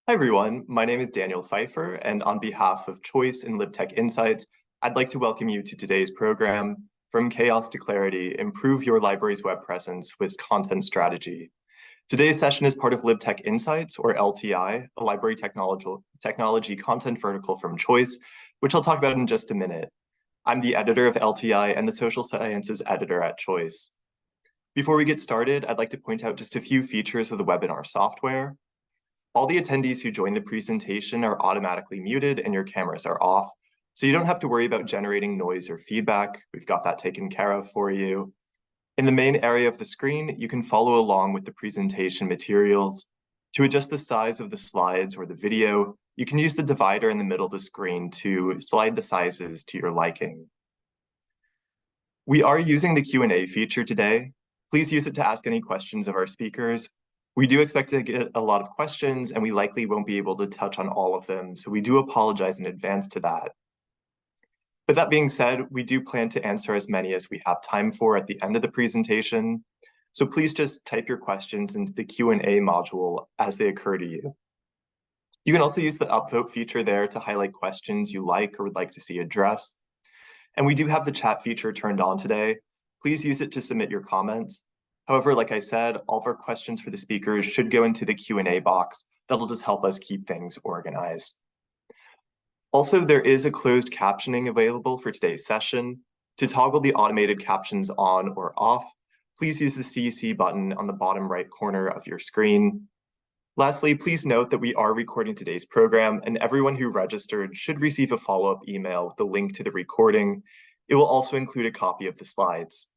Hi everyone, my name is Daniel Pfeiffer, and on behalf of Choice and LibTech Insights, I'd like to welcome you to today's program, From Chaos to Clarity, Improve Your Library's Web Presence with Content Strategy. Today's session is part of LibTech Insights, or LTI, a library technology content vertical from Choice, which I'll talk about in just a minute. I'm the editor of LTI and the social sciences editor at Choice. Before we get started, I'd like to point out just a few features of the webinar software. All the attendees who join the presentation are automatically muted and your cameras are off, so you don't have to worry about generating noise or feedback. We've got that taken care of for you. In the main area of the screen, you can follow along with the presentation materials. To adjust the size of the slides or the video, you can use the divider in the middle of the screen to slide the sizes to your liking. We are using the Q&A feature today. Please use it to ask any questions of our speakers. We do expect to get a lot of questions, and we likely won't be able to touch on all of them, so we do apologize in advance to that. But that being said, we do plan to answer as many as we have time for at the end of the presentation, so please just type your questions into the Q&A module as they occur to you. You can also use the upvote feature there to highlight questions you like or would like to see addressed. And we do have the chat feature turned on today. Please use it to submit your comments. However, like I said, all of our questions for the speakers should go into the Q&A box. That'll just help us keep things organized. Also, there is a closed captioning available for today's session. To toggle the automated captions on or off, please use the CC button on the bottom right corner of your screen. Lastly, please note that we are recording today's program, and everyone who registered should receive a follow-up email with the link to the recording. It will also include a copy of the slides.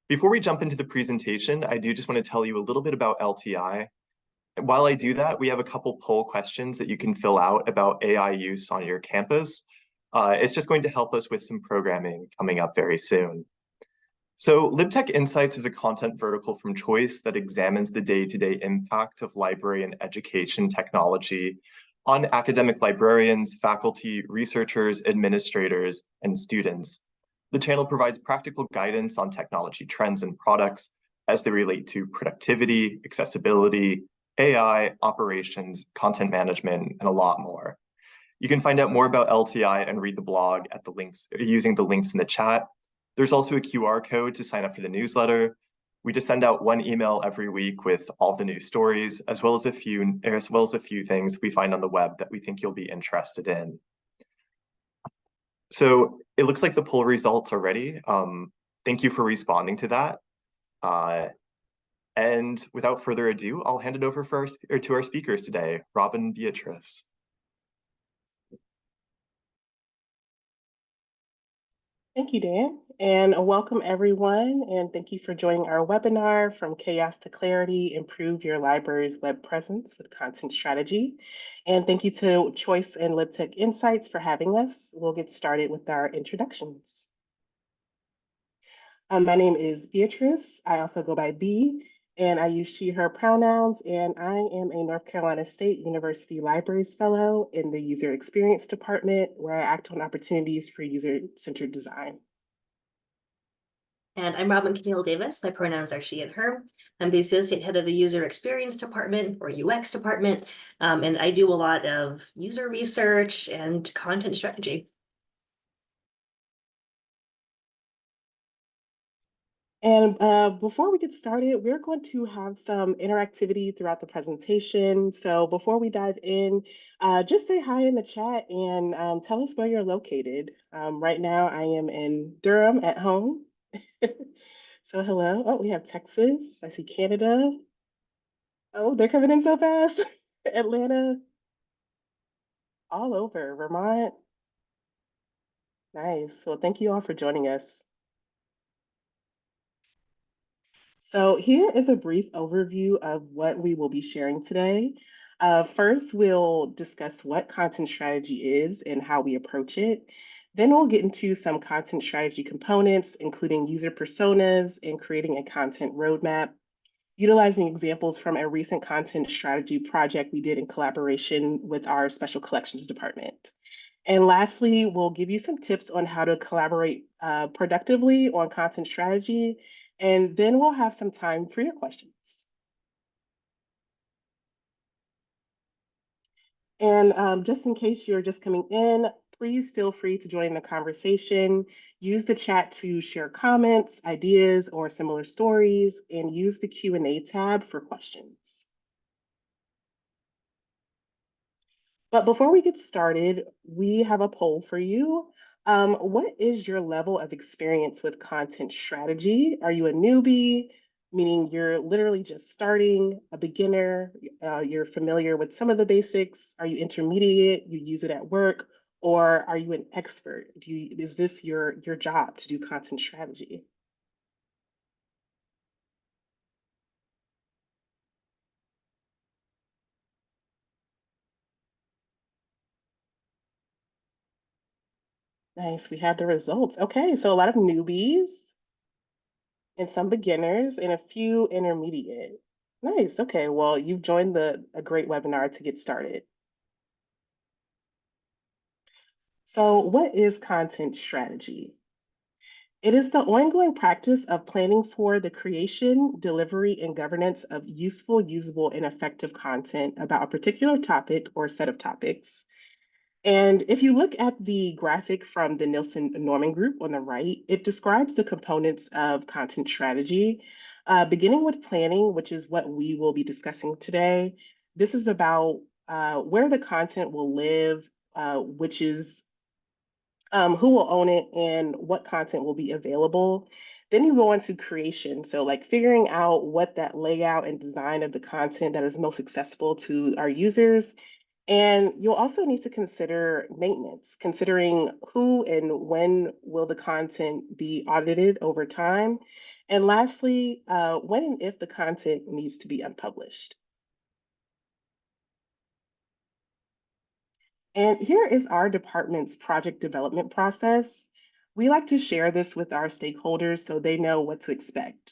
Before we jump into the presentation, I do just want to tell you a little bit about LTI. While I do that, we have a couple poll questions that you can fill out about AI use on your campus. It's just going to help us with some programming coming up very soon. So LibTech Insights is a content vertical from Choice that examines the day-to-day impact of library and education technology on academic librarians, faculty, researchers, administrators, and students. The channel provides practical guidance on technology trends and products as they relate to productivity, accessibility, AI, operations, content management, and a lot more. You can find out more about LTI and read the blog at the links using the links in the chat. There's also a QR code to sign up for the newsletter. We just send out one email every week with all the new stories, as well as a few things we find on the web that we think you'll be interested in. So it looks like the poll results are ready. Thank you for responding to that. And without further ado, I'll hand it over to our speakers today, Rob and Beatrice. Thank you, Dan, and welcome everyone, and thank you for joining our webinar, From Chaos to Clarity, Improve Your Library's Web Presence with Content Strategy. And thank you to Choice and LibTech Insights for having us. We'll get started with our introductions. My name is Beatrice. I also go by B, and I use she, her pronouns, and I am a North Carolina State University Libraries Fellow in the User Experience Department, where I act on opportunities for user-centered design. And I'm Robin Camille Davis. My pronouns are she and her. I'm the Associate Head of the User Experience Department, or UX Department, and I do a lot of user research and content strategy. And before we get started, we're going to have some interactivity throughout the presentation. So before we dive in, just say hi in the chat and tell us where you're located. Right now, I am in Durham at home. So hello. Oh, we have Texas. I see Canada. Oh, they're coming in so fast. Atlanta. All over. Vermont. Nice. Well, thank you all for joining us. So here is a brief overview of what we will be sharing today. First, we'll discuss what content strategy is and how we approach it. Then we'll get into some content strategy components, including user personas and creating a content roadmap, utilizing examples from a recent content strategy project we did in collaboration with our special collections department. And lastly, we'll give you some tips on how to collaborate productively on content strategy, and then we'll have some time for your questions. And just in case you're just coming in, please feel free to join the conversation. Use the chat to share comments, ideas, or similar stories, and use the Q&A tab for questions. But before we get started, we have a poll for you. What is your level of experience with content strategy? Are you a newbie, meaning you're literally just starting, a beginner, you're familiar with some of the basics? Are you intermediate, you use it at work, or are you an expert? Is this your job to do content strategy? Nice, we have the results. Okay, so a lot of newbies and some beginners and a few intermediate. Nice. Okay. Well, you've joined a great webinar to get started. So, what is content strategy? It is the ongoing practice of planning for the creation, delivery, and governance of useful, usable, and effective content about a particular topic or set of topics. And if you look at the graphic from the Nielsen Norman Group on the right, it describes the components of content strategy, beginning with planning, which is what we will be discussing today. This is about where the content will live, which is who will own it and what content will be available. Then you go into creation. So like figuring out what that layout and design of the content that is most accessible to our users. And you'll also need to consider maintenance, considering who and when will the content be audited over time. And lastly, when and if the content needs to be unpublished. And here is our department's project development process. We like to share this with our stakeholders so they know what to expect.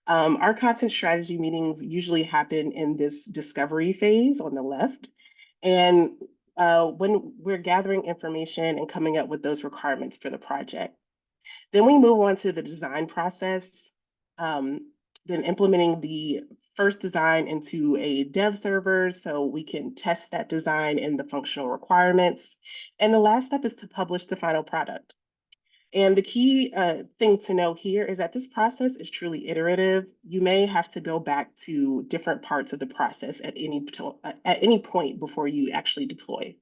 Our content strategy meetings usually happen in this discovery phase on the left. And when we're gathering information and coming up with those requirements for the project. Then we move on to the design process, then implementing the first design into a dev server so we can test that design and the functional requirements. And the last step is to publish the final product. And the key thing to know here is that this process is truly iterative. You may have to go back to different parts of the process at any point before you actually deploy.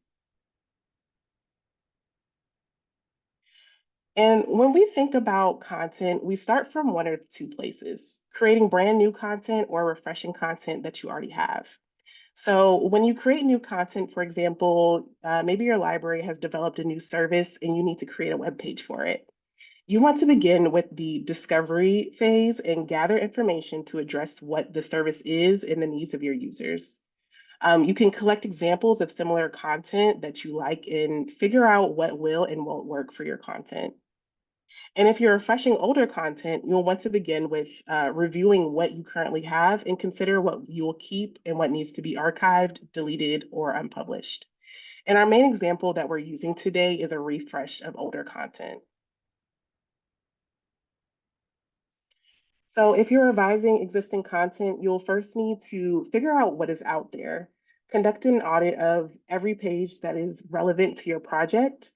And when we think about content, we start from one or two places, creating brand new content or refreshing content that you already have. So when you create new content, for example, maybe your library has developed a new service and you need to create a web page for it. You want to begin with the discovery phase and gather information to address what the service is and the needs of your users. You can collect examples of similar content that you like and figure out what will and won't work for your content. And if you're refreshing older content, you'll want to begin with reviewing what you currently have and consider what you will keep and what needs to be archived, deleted, or unpublished. And our main example that we're using today is a refresh of older content. So if you're revising existing content, you'll first need to figure out what is out there. Conduct an audit of every page that is relevant to your project,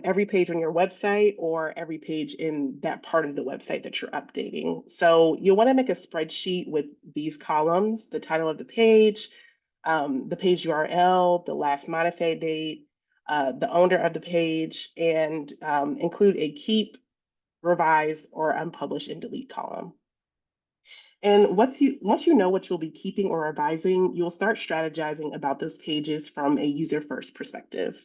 every page on your website, or every page in that part of the website that you're updating. So you'll want to make a spreadsheet with these columns: the title of the page URL, the last modified date, the owner of the page, and include a keep, revise, or unpublish and delete column. And once you know what you'll be keeping or revising, you'll start strategizing about those pages from a user-first perspective.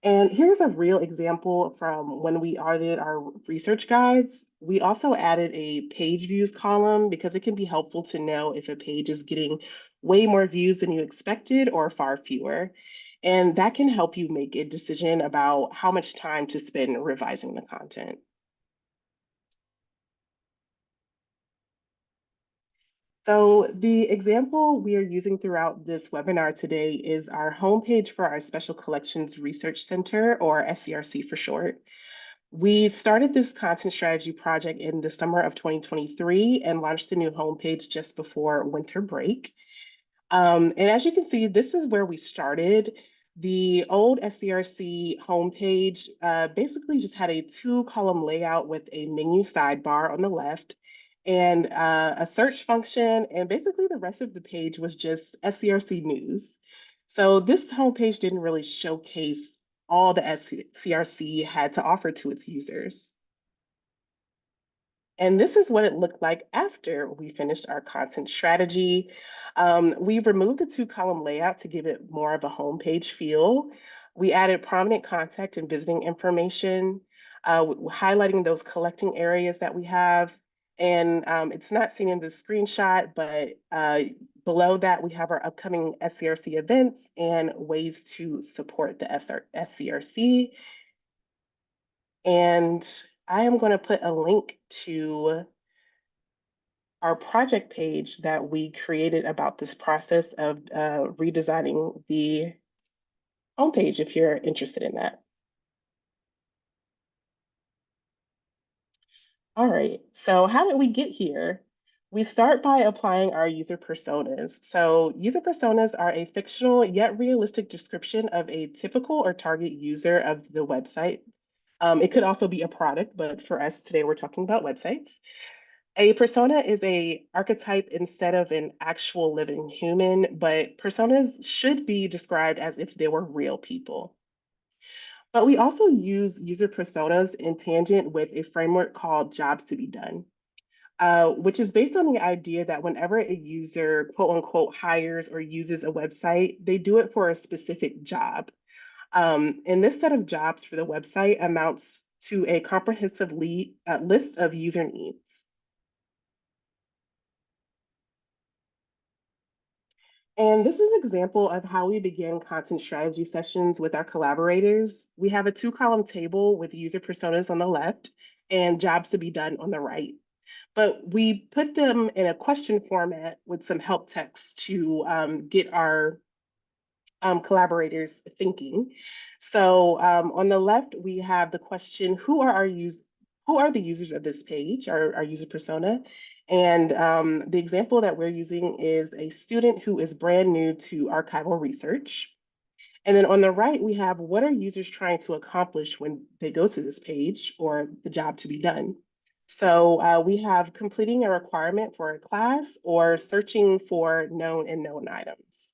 And here's a real example from when we audited our research guides. We also added a page views column because it can be helpful to know if a page is getting way more views than you expected or far fewer. And that can help you make a decision about how much time to spend revising the content. So the example we are using throughout this webinar today is our homepage for our Special Collections Research Center, or SCRC for short. We started this content strategy project in the summer of 2023 and launched the new homepage just before winter break. And as you can see, this is where we started. The old SCRC homepage basically just had a two-column layout with a menu sidebar on the left and a search function. And basically the rest of the page was just SCRC news. So this homepage didn't really showcase all the SCRC had to offer to its users. And this is what it looked like after we finished our content strategy. We removed the two-column layout to give it more of a homepage feel. We added prominent contact and visiting information, highlighting those collecting areas that we have. And it's not seen in the screenshot, but below that, we have our upcoming SCRC events and ways to support the SCRC. And I am going to put a link to our project page that we created about this process of redesigning the homepage if you're interested in that. All right, so how did we get here? We start by applying our user personas. So user personas are a fictional yet realistic description of a typical or target user of the website. It could also be a product, but for us today, we're talking about websites. A persona is a archetype instead of an actual living human, but personas should be described as if they were real people. But we also use user personas in tangent with a framework called jobs to be done, which is based on the idea that whenever a user quote unquote hires or uses a website, they do it for a specific job. And this set of jobs for the website amounts to a comprehensive list of user needs. And this is an example of how we begin content strategy sessions with our collaborators. We have a two-column table with user personas on the left and jobs to be done on the right. But we put them in a question format with some help text to get our collaborators thinking. So on the left, we have the question, who are the users of this page, our user persona? And the example that we're using is a student who is brand new to archival research. And then on the right, we have what are users trying to accomplish when they go to this page or the job to be done. So we have completing a requirement for a class or searching for known and known items.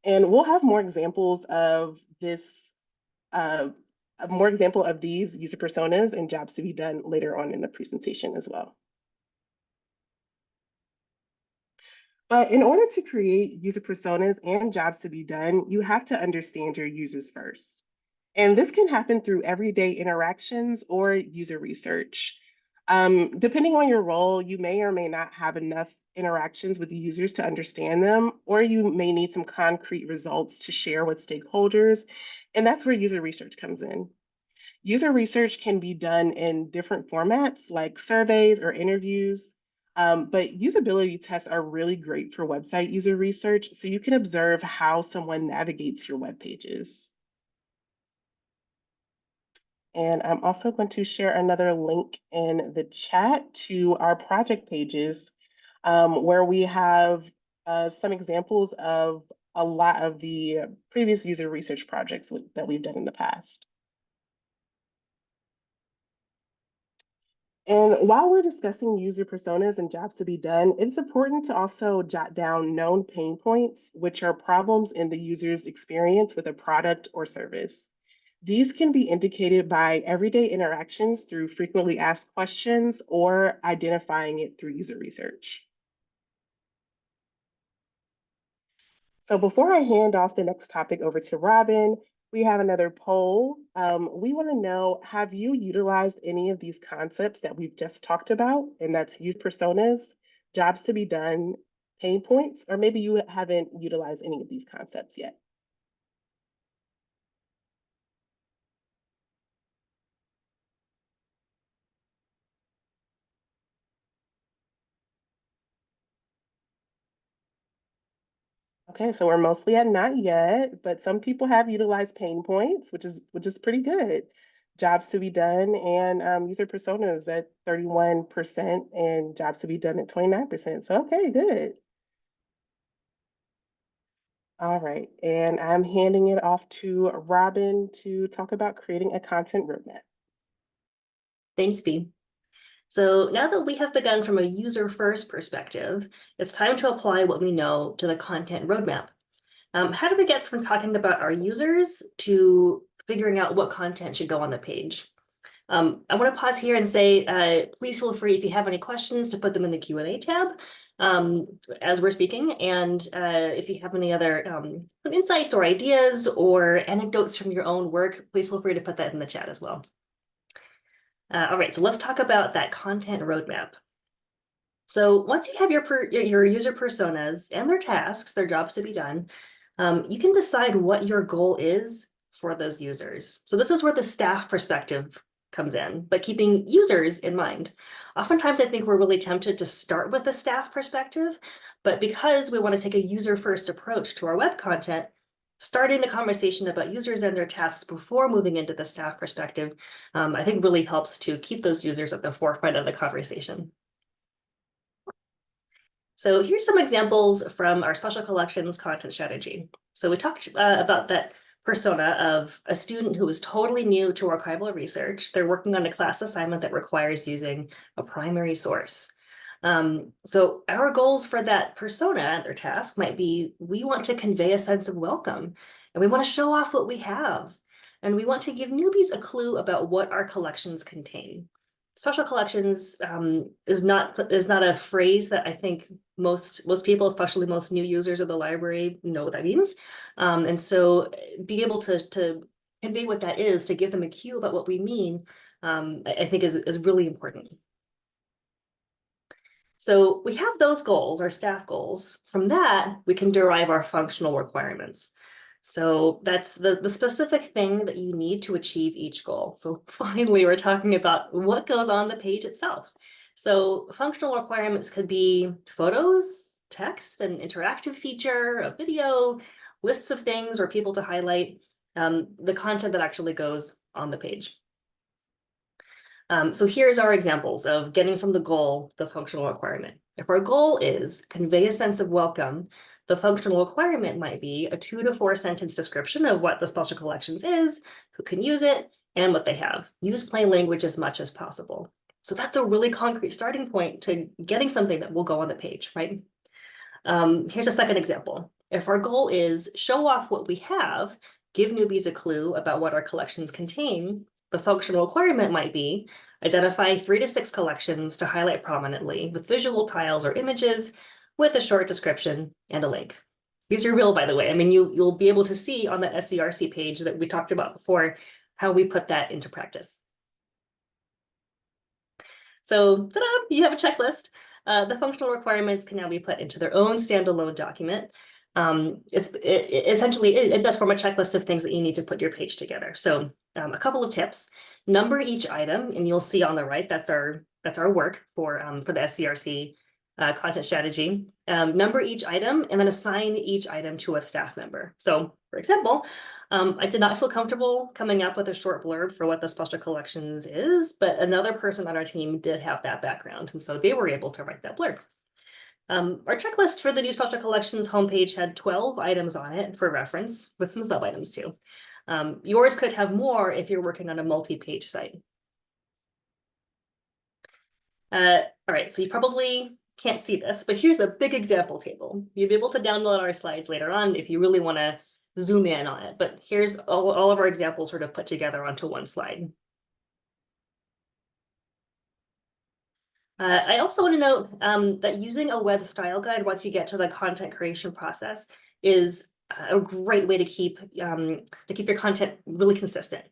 And we'll have more examples of this, more example of these user personas and jobs to be done later on in the presentation as well. But in order to create user personas and jobs to be done, you have to understand your users first. And this can happen through everyday interactions or user research. Depending on your role, you may or may not have enough interactions with users to understand them, or you may need some concrete results to share with stakeholders. And that's where user research comes in. User research can be done in different formats like surveys or interviews, but usability tests are really great for website user research, so you can observe how someone navigates your web pages. And I'm also going to share another link in the chat to our project pages where we have some examples of a lot of the previous user research projects that we've done in the past. And while we're discussing user personas and jobs to be done, it's important to also jot down known pain points, which are problems in the user's experience with a product or service. These can be indicated by everyday interactions through frequently asked questions or identifying it through user research. So before I hand off the next topic over to Robin, we have another poll. We want to know, have you utilized any of these concepts that we've just talked about? And that's user personas, jobs to be done, pain points, or maybe you haven't utilized any of these concepts yet. Okay, so we're mostly at not yet, but some people have utilized pain points, which is pretty good. jobs to be done, and user personas at 31% and jobs to be done at 29%. So, okay, good. All right, and I'm handing it off to Robin to talk about creating a content roadmap. Thanks, B. So now that we have begun from a user-first perspective, it's time to apply what we know to the content roadmap. How do we get from talking about our users to figuring out what content should go on the page? I want to pause here and say, please feel free if you have any questions to put them in the Q&A tab as we're speaking. And if you have any other insights or ideas or anecdotes from your own work, please feel free to put that in the chat as well. All right, so let's talk about that content roadmap. So once you have your user personas and their tasks, their jobs to be done, you can decide what your goal is for those users. So this is where the staff perspective comes in, but keeping users in mind. Oftentimes, I think we're really tempted to start with the staff perspective, but because we want to take a user-first approach to our web content, starting the conversation about users and their tasks before moving into the staff perspective, I think really helps to keep those users at the forefront of the conversation. So here's some examples from our special collections content strategy. So we talked about that persona of a student who is totally new to archival research. They're working on a class assignment that requires using a primary source. So our goals for that persona and their task might be, we want to convey a sense of welcome, and we want to show off what we have. And we want to give newbies a clue about what our collections contain. Special collections is not a phrase that I think most people, especially most new users of the library, know what that means. And so being able to convey what that is, to give them a cue about what we mean, I think is really important. So we have those goals, our staff goals. From that, we can derive our functional requirements. So that's the specific thing that you need to achieve each goal. So finally, we're talking about what goes on the page itself. So functional requirements could be photos, text, an interactive feature, a video, lists of things or people to highlight, the content that actually goes on the page. So here's our examples of getting from the goal, the functional requirement. If our goal is convey a sense of welcome, the functional requirement might be a 2 to 4 sentence description of what the special collections is, who can use it, and what they have. Use plain language as much as possible. So that's a really concrete starting point to getting something that will go on the page, right? Here's a second example. If our goal is show off what we have, give newbies a clue about what our collections contain, the functional requirement might be identify 3 to 6 collections to highlight prominently with visual tiles or images with a short description and a link. These are real, by the way. I mean, you'll be able to see on that SCRC page that we talked about before how we put that into practice. So ta-da, you have a checklist. The functional requirements can now be put into their own standalone document. Essentially, it does form a checklist of things that you need to put your page together. So a couple of tips: number each item, and you'll see on the right, that's our work for the SCRC content strategy. Number each item and then assign each item to a staff member. So for example, I did not feel comfortable coming up with a short blurb for what the special collections is, but another person on our team did have that background, and so they were able to write that blurb. Our checklist for the new special collections homepage had 12 items on it for reference, with some sub items too. Yours could have more if you're working on a multi-page site. All right, so you probably can't see this, but here's a big example table. You'll be able to download our slides later on if you really want to zoom in on it, but here's all of our examples sort of put together onto one slide. I also want to note that using a web style guide once you get to the content creation process is a great way to keep your content really consistent.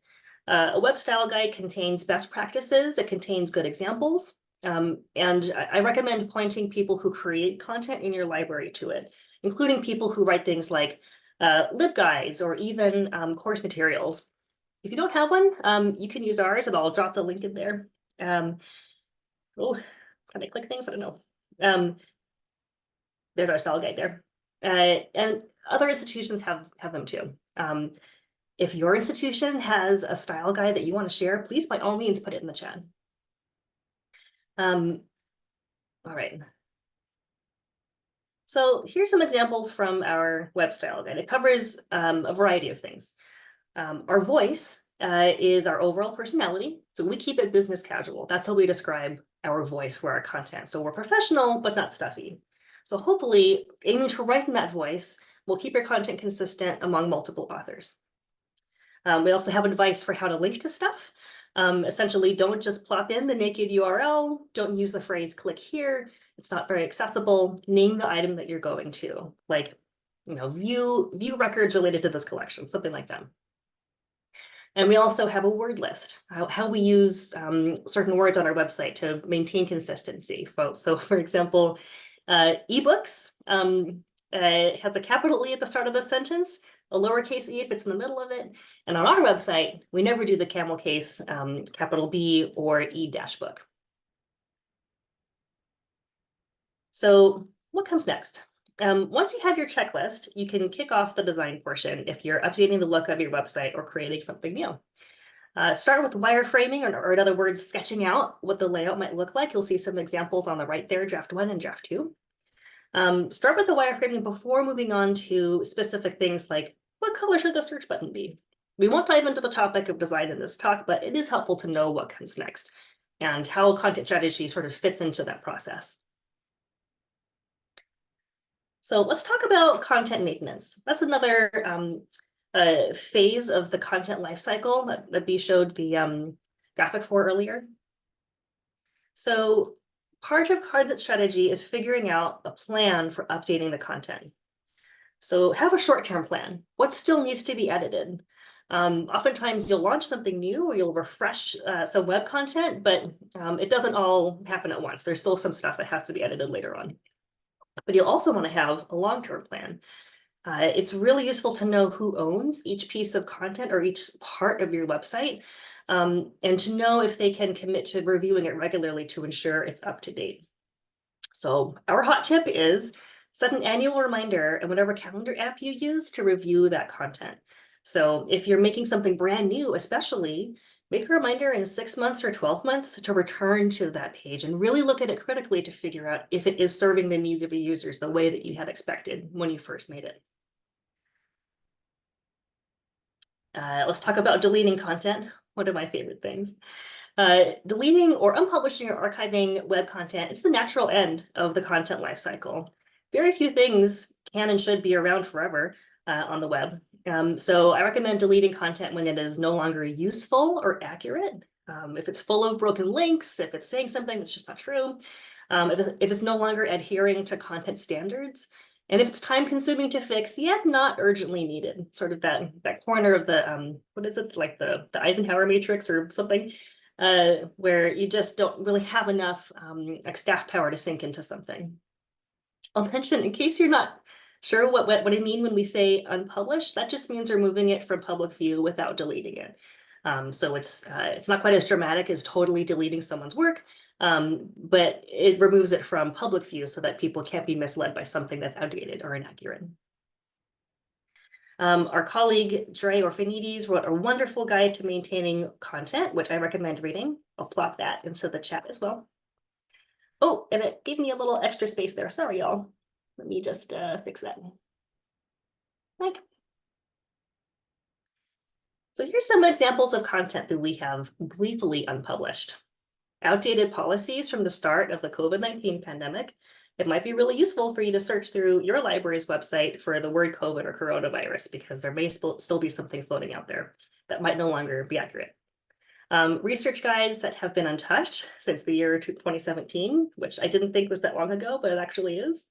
A web style guide contains best practices, it contains good examples, and I recommend pointing people who create content in your library to it, including people who write things like LibGuides or even course materials. If you don't have one, you can use ours, and I'll drop the link in there. Oh, can I click things? I don't know. There's our style guide there. And other institutions have them too. If your institution has a style guide that you want to share, please by all means put it in the chat. All right. So here's some examples from our web style guide. It covers a variety of things. Our voice is our overall personality. So we keep it business casual. That's how we describe our voice for our content. So we're professional, but not stuffy. So hopefully aiming to write in that voice will keep your content consistent among multiple authors. We also have advice for how to link to stuff. Essentially, don't just plop in the naked URL. Don't use the phrase click here. It's not very accessible. Name the item that you're going to, like, view records related to this collection, something like that. And we also have a word list, how we use certain words on our website to maintain consistency. So for example, ebooks has a capital E at the start of the sentence, a lowercase e if it's in the middle of it. And on our website, we never do the camel case, capital B or E dash book. So what comes next? Once you have your checklist, you can kick off the design portion if you're updating the look of your website or creating something new. Start with wireframing, or in other words, sketching out what the layout might look like. You'll see some examples on the right there, draft 1 and draft 2. Start with the wireframing before moving on to specific things like what color should the search button be? We won't dive into the topic of design in this talk, but it is helpful to know what comes next and how content strategy sort of fits into that process. So let's talk about content maintenance. That's another phase of the content lifecycle that Bea showed the graphic for earlier. So part of content strategy is figuring out a plan for updating the content. So have a short-term plan. What still needs to be edited? Oftentimes you'll launch something new or you'll refresh some web content, but it doesn't all happen at once. There's still some stuff that has to be edited later on. But you'll also want to have a long-term plan. It's really useful to know who owns each piece of content or each part of your website, and to know if they can commit to reviewing it regularly to ensure it's up to date. So our hot tip is set an annual reminder in whatever calendar app you use to review that content. So if you're making something brand new, especially, make a reminder in 6 months or 12 months to return to that page and really look at it critically to figure out if it is serving the needs of your users the way that you had expected when you first made it. Let's talk about deleting content, one of my favorite things. Deleting or unpublishing or archiving web content, it's the natural end of the content lifecycle. Very few things can and should be around forever on the web. So I recommend deleting content when it is no longer useful or accurate. If it's full of broken links, if it's saying something that's just not true, if it's no longer adhering to content standards, and if it's time consuming to fix, yet not urgently needed. Sort of that corner of the, what is it, like the Eisenhower matrix or something, where you just don't really have enough like staff power to sink into something. I'll mention, in case you're not sure what I mean when we say unpublished, that just means removing it from public view without deleting it. So it's not quite as dramatic as totally deleting someone's work, but it removes it from public view so that people can't be misled by something that's outdated or inaccurate. Our colleague Dre Orphanides wrote a wonderful guide to maintaining content, which I recommend reading. I'll plop that into the chat as well. Oh, and it gave me a little extra space there. Sorry, y'all. Let me just fix that. Like. So here's some examples of content that we have gleefully unpublished. Outdated policies from the start of the COVID-19 pandemic. It might be really useful for you to search through your library's website for the word COVID or coronavirus, because there may still be something floating out there that might no longer be accurate. Research guides that have been untouched since the year 2017, which I didn't think was that long ago, but it actually is.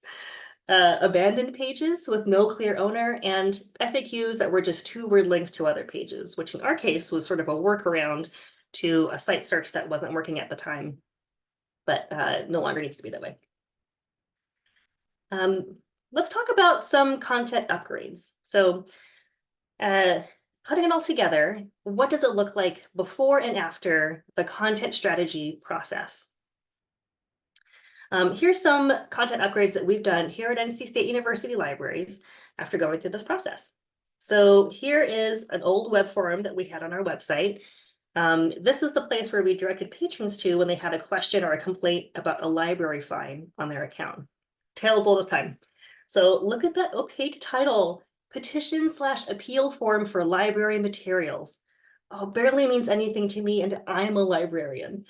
Abandoned pages with no clear owner, and FAQs that were just 2-word links to other pages, which in our case was sort of a workaround to a site search that wasn't working at the time, but no longer needs to be that way. Let's talk about some content upgrades. So putting it all together, what does it look like before and after the content strategy process? Here's some content upgrades that we've done here at NC State University Libraries after going through this process. So here is an old web forum that we had on our website. This is the place where we directed patrons to when they had a question or a complaint about a library fine on their account. Tale as old as time. So look at that opaque title, petition/appeal form for library materials. Oh, barely means anything to me, and I'm a librarian.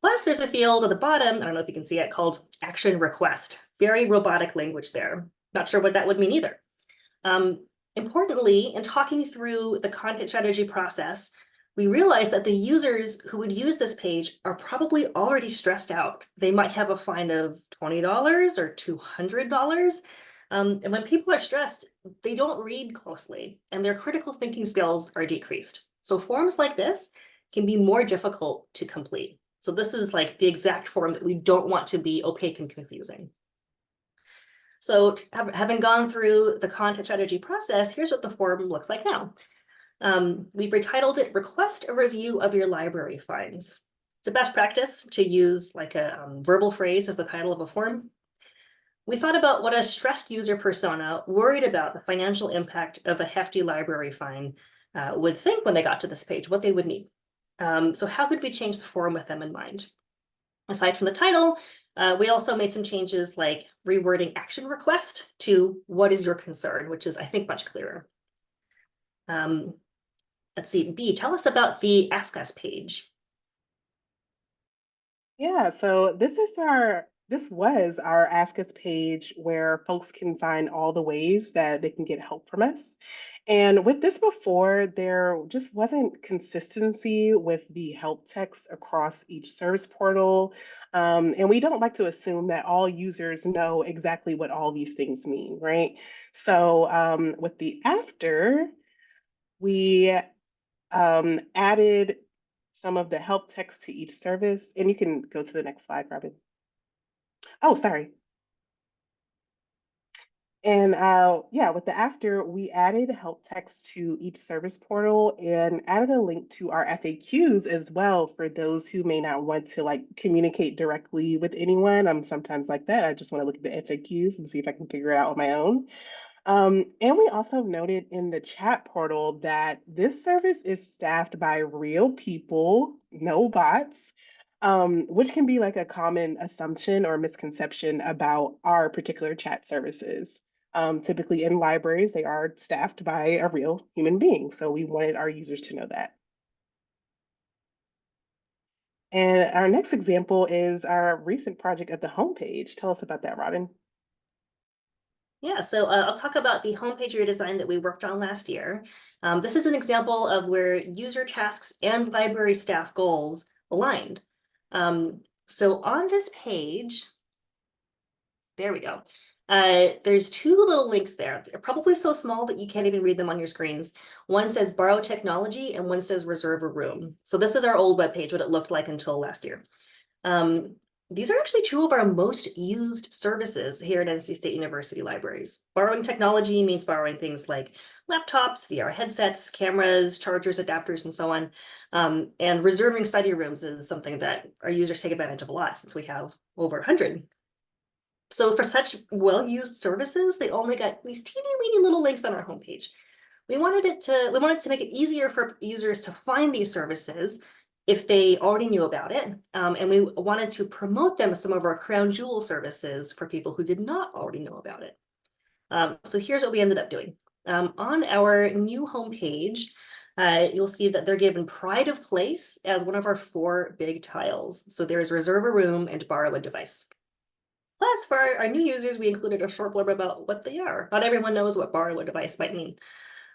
Plus, there's a field at the bottom, I don't know if you can see it, called action request. Very robotic language there. Not sure what that would mean either. Importantly, in talking through the content strategy process, we realized that the users who would use this page are probably already stressed out. They might have a fine of $20 or $200. And when people are stressed, they don't read closely and their critical thinking skills are decreased. So forms like this can be more difficult to complete. So this is like the exact form that we don't want to be opaque and confusing. So having gone through the content strategy process, here's what the form looks like now. We've retitled it Request a Review of Your Library Fines. It's a best practice to use like a verbal phrase as the title of a form. We thought about what a stressed user persona worried about the financial impact of a hefty library fine would think when they got to this page, what they would need. So how could we change the form with them in mind? Aside from the title, we also made some changes like rewording action request to what is your concern, which is, I think, much clearer. Let's see, B, tell us about the Ask Us page. Yeah, so this was our Ask Us page where folks can find all the ways that they can get help from us. And with this before, there just wasn't consistency with the help text across each service portal. And we don't like to assume that all users know exactly what all these things mean, right? So with the after, we added some of the help text to each service. And you can go to the next slide, Robin. Oh, sorry. And yeah, with the after, we added help text to each service portal and added a link to our FAQs as well for those who may not want to like communicate directly with anyone. I'm sometimes like that. I just want to look at the FAQs and see if I can figure it out on my own. And we also noted in the chat portal that this service is staffed by real people, no bots, which can be like a common assumption or misconception about our particular chat services. Typically in libraries, they are staffed by a real human being. So we wanted our users to know that. And our next example is our recent project at the homepage. Tell us about that, Robin. Yeah, so I'll talk about the homepage redesign that we worked on last year. This is an example of where user tasks and library staff goals aligned. So on this page, there we go. There's two little links there. They're probably so small that you can't even read them on your screens. One says borrow technology and one says reserve a room. So this is our old webpage, what it looked like until last year. These are actually two of our most used services here at NC State University libraries. Borrowing technology means borrowing things like laptops, VR headsets, cameras, chargers, adapters, and so on. And reserving study rooms is something that our users take advantage of a lot since we have over 100. So for such well-used services, they only got these teeny weeny little links on our homepage. We wanted to make it easier for users to find these services if they already knew about it. And we wanted to promote them as some of our crown jewel services for people who did not already know about it. So here's what we ended up doing. On our new homepage, you'll see that they're given pride of place as one of our 4 big tiles. So there's reserve a room and borrow a device. Plus, for our new users, we included a short blurb about what they are. Not everyone knows what borrow a device might mean.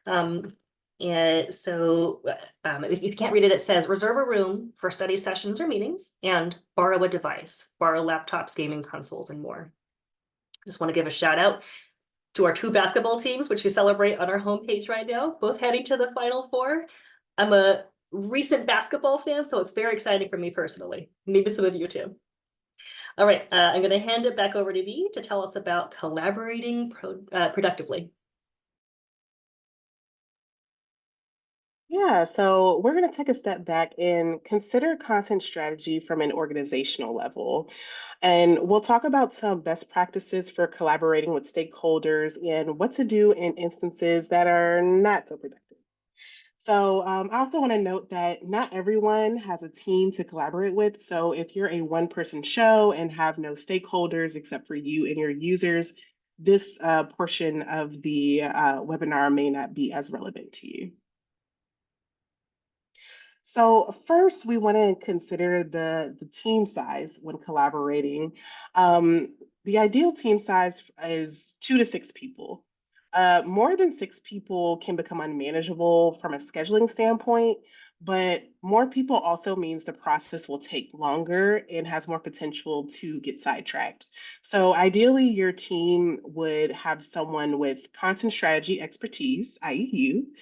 And so if you can't read it, it says reserve a room for study sessions or meetings and borrow a device, borrow laptops, gaming consoles, and more. Just want to give a shout out to our 2 basketball teams, which we celebrate on our homepage right now, both heading to the Final Four. I'm a recent basketball fan, so it's very exciting for me personally. Maybe some of you too. All right, I'm going to hand it back over to V to tell us about collaborating productively. Yeah, so we're going to take a step back and consider content strategy from an organizational level. And we'll talk about some best practices for collaborating with stakeholders and what to do in instances that are not so productive. So I also want to note that not everyone has a team to collaborate with. So if you're a one-person show and have no stakeholders except for you and your users, this portion of the webinar may not be as relevant to you. So first, we want to consider the team size when collaborating. The ideal team size is 2 to 6 people. More than 6 people can become unmanageable from a scheduling standpoint, but more people also means the process will take longer and has more potential to get sidetracked. So ideally, your team would have someone with content strategy expertise, i.e. you,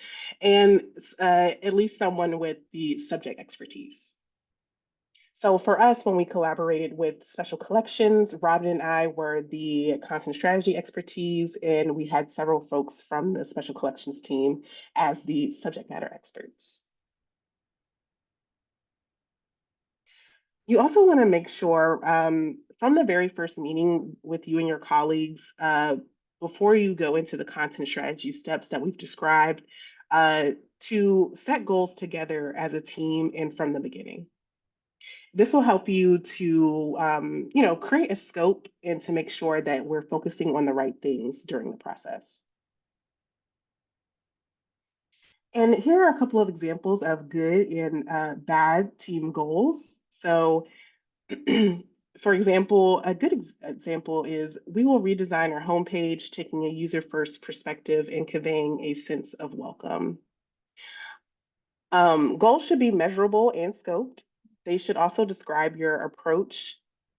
and at least someone with the subject expertise. So for us, when we collaborated with Special Collections, Robin and I were the content strategy expertise, and we had several folks from the Special Collections team as the subject matter experts. You also want to make sure from the very first meeting with you and your colleagues, before you go into the content strategy steps that we've described, to set goals together as a team and from the beginning. This will help you to, create a scope and to make sure that we're focusing on the right things during the process. And here are a couple of examples of good and bad team goals. So for example, a good example is we will redesign our homepage, taking a user-first perspective and conveying a sense of welcome. Goals should be measurable and scoped. They should also describe your approach,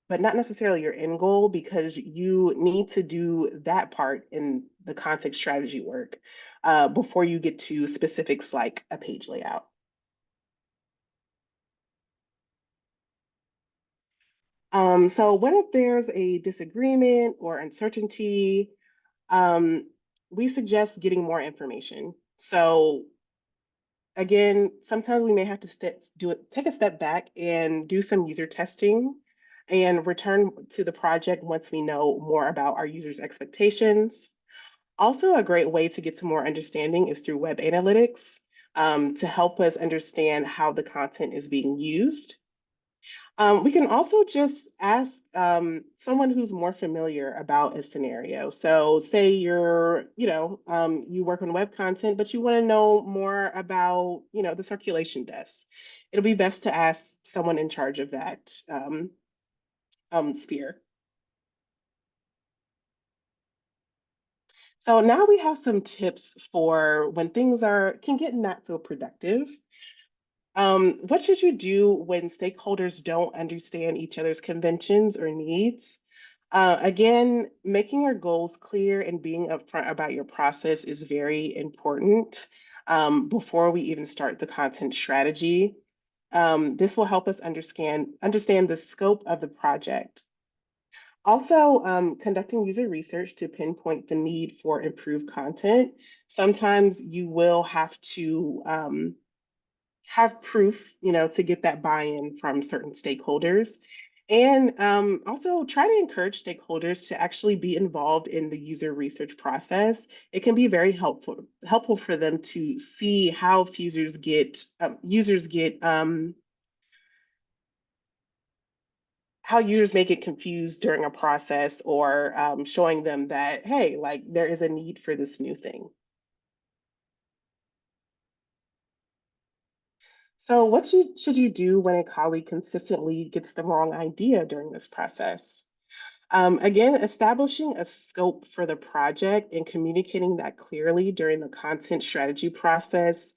but not necessarily your end goal, because you need to do that part in the content strategy work before you get to specifics like a page layout. So what if there's a disagreement or uncertainty? We suggest getting more information. So again, sometimes we may have to take a step back and do some user testing and return to the project once we know more about our users' expectations. Also, a great way to get to more understanding is through web analytics to help us understand how the content is being used. We can also just ask someone who's more familiar about a scenario. So say you work on web content, but you want to know more about, the circulation desk. It'll be best to ask someone in charge of that sphere. So now we have some tips for when things can get not so productive. What should you do when stakeholders don't understand each other's conventions or needs? Again, making your goals clear and being upfront about your process is very important before we even start the content strategy. This will help us understand the scope of the project. Also, conducting user research to pinpoint the need for improved content. Sometimes you will have to have proof, to get that buy-in from certain stakeholders. And also try to encourage stakeholders to actually be involved in the user research process. It can be very helpful for them to see how users get how users may get confused during a process, or showing them that, hey, like there is a need for this new thing. So what should you do when a colleague consistently gets the wrong idea during this process? Again, establishing a scope for the project and communicating that clearly during the content strategy process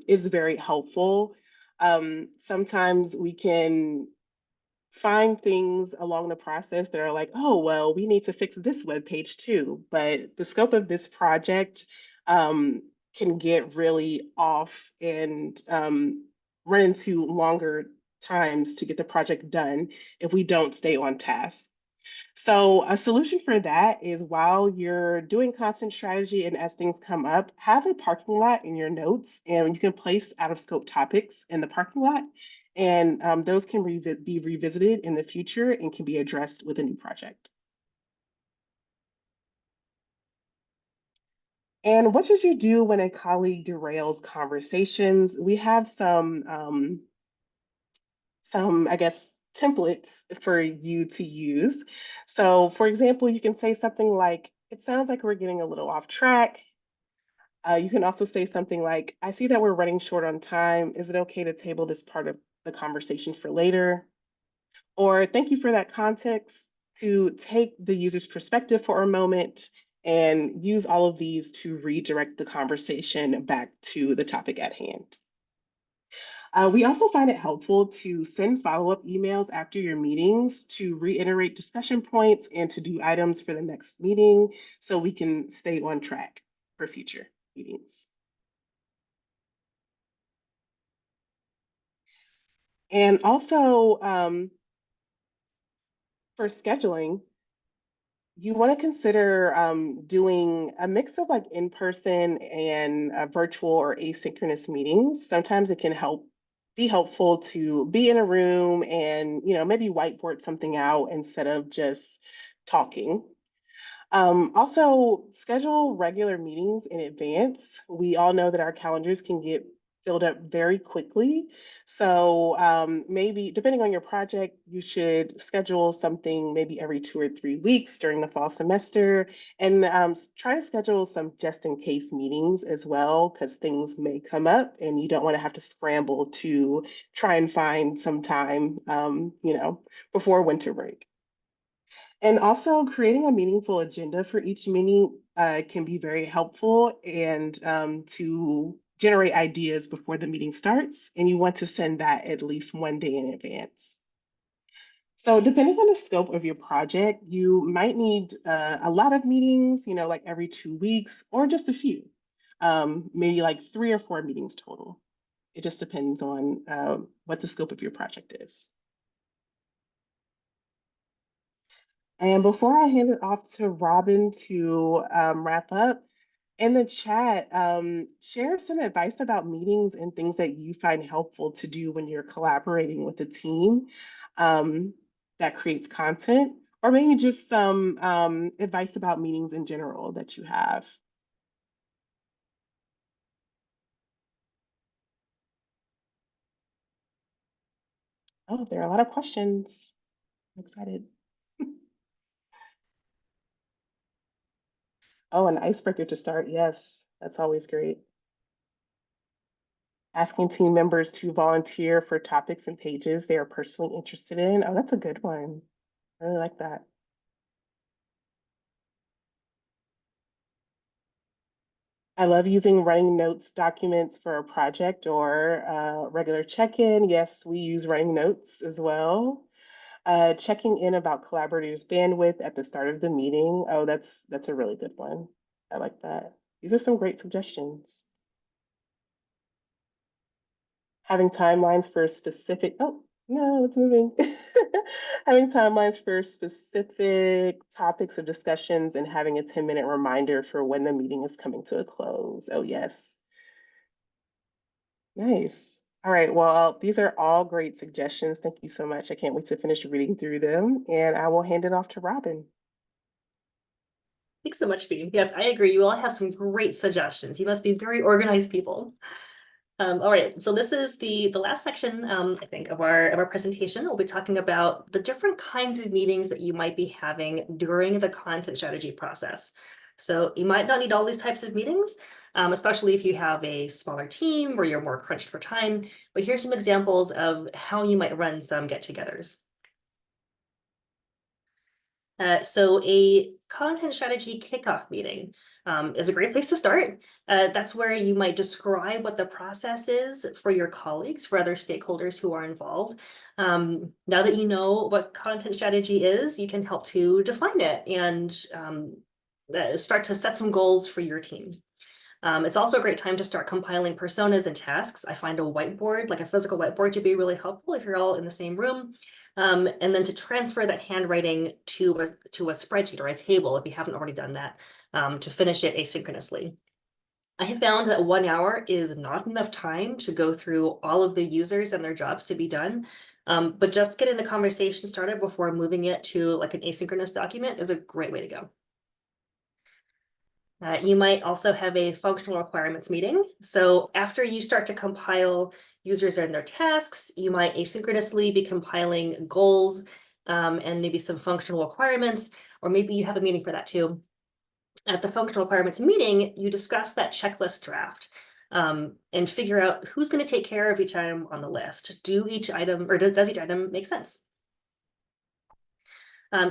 is very helpful. Sometimes we can find things along the process that are like, oh, well, we need to fix this web page too. But the scope of this project can get really off and run into longer times to get the project done if we don't stay on task. So a solution for that is while you're doing content strategy and as things come up, have a parking lot in your notes and you can place out of scope topics in the parking lot. And those can be revisited in the future and can be addressed with a new project. And what should you do when a colleague derails conversations? We have I guess, templates for you to use. So, for example, you can say something like, "It sounds like we're getting a little off track." You can also say something like, "I see that we're running short on time. Is it okay to table this part of the conversation for later?" Or, "Thank you for that context," to take the user's perspective for a moment and use all of these to redirect the conversation back to the topic at hand. We also find it helpful to send follow-up emails after your meetings to reiterate discussion points and to-do items for the next meeting so we can stay on track for future meetings. And also for scheduling, you want to consider doing a mix of like in-person and virtual or asynchronous meetings. Sometimes it can be helpful to be in a room and maybe whiteboard something out instead of just talking. Also, schedule regular meetings in advance. We all know that our calendars can get filled up very quickly. So maybe depending on your project, you should schedule something maybe every 2 or 3 weeks during the fall semester and try to schedule some just in case meetings as well, because things may come up and you don't want to have to scramble to try and find some time, before winter break. And also creating a meaningful agenda for each meeting can be very helpful and to generate ideas before the meeting starts. And you want to send that at least one day in advance. So depending on the scope of your project, you might need a lot of meetings, like every 2 weeks or just a few, maybe like 3 or 4 meetings total. It just depends on what the scope of your project is. And before I hand it off to Robin to wrap up, in the chat, share some advice about meetings and things that you find helpful to do when you're collaborating with a team that creates content, or maybe just some advice about meetings in general that you have. Oh, there are a lot of questions. I'm excited. Oh, an icebreaker to start. Yes, that's always great. Asking team members to volunteer for topics and pages they are personally interested in. Oh, that's a good one. I really like that. I love using running notes documents for a project or regular check-in. Yes, we use running notes as well. Checking in about collaborators' bandwidth at the start of the meeting. Oh, that's a really good one. I like that. These are some great suggestions. Having timelines for specific, oh, no, it's moving. Having timelines for specific topics of discussions and having a 10-minute reminder for when the meeting is coming to a close. Oh, yes. Nice. All right, well, these are all great suggestions. Thank you so much. I can't wait to finish reading through them, and I will hand it off to Robin. Thanks so much, Bea. Yes, I agree. You all have some great suggestions. You must be very organized people. All right, so this is the last section, I think, of our presentation. We'll be talking about the different kinds of meetings that you might be having during the content strategy process. So you might not need all these types of meetings, especially if you have a smaller team or you're more crunched for time. But here's some examples of how you might run some get-togethers. So a content strategy kickoff meeting is a great place to start. That's where you might describe what the process is for your colleagues, for other stakeholders who are involved. Now that you know what content strategy is, you can help to define it and start to set some goals for your team. It's also a great time to start compiling personas and tasks. I find a whiteboard, like a physical whiteboard, to be really helpful if you're all in the same room. And then to transfer that handwriting to a spreadsheet or a table if you haven't already done that, to finish it asynchronously. I have found that 1 hour is not enough time to go through all of the users and their jobs to be done. But just getting the conversation started before moving it to like an asynchronous document is a great way to go. You might also have a functional requirements meeting. So after you start to compile users and their tasks, you might asynchronously be compiling goals and maybe some functional requirements, or maybe you have a meeting for that too. At the functional requirements meeting, you discuss that checklist draft and figure out who's going to take care of each item on the list. Does each item make sense?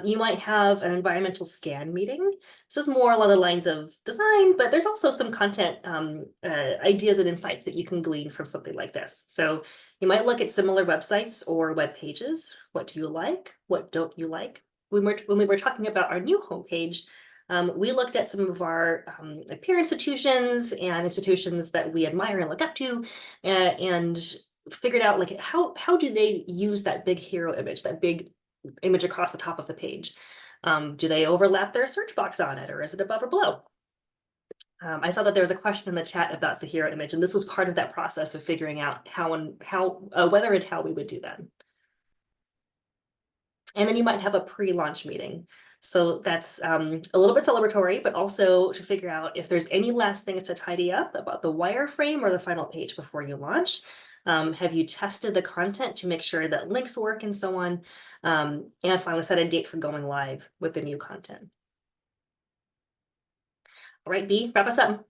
You might have an environmental scan meeting. This is more along the lines of design, but there's also some content ideas and insights that you can glean from something like this. So you might look at similar websites or web pages. What do you like? What don't you like? When we were talking about our new homepage, we looked at some of our peer institutions and institutions that we admire and look up to, and figured out like how do they use that big hero image, that big image across the top of the page. Do they overlap their search box on it, or is it above or below? I saw that there was a question in the chat about the hero image, and this was part of that process of figuring out whether and how we would do that. And then you might have a pre-launch meeting. So that's a little bit celebratory, but also to figure out if there's any last things to tidy up about the wireframe or the final page before you launch. Have you tested the content to make sure that links work and so on? And finally, set a date for going live with the new content. All right, B, wrap us up.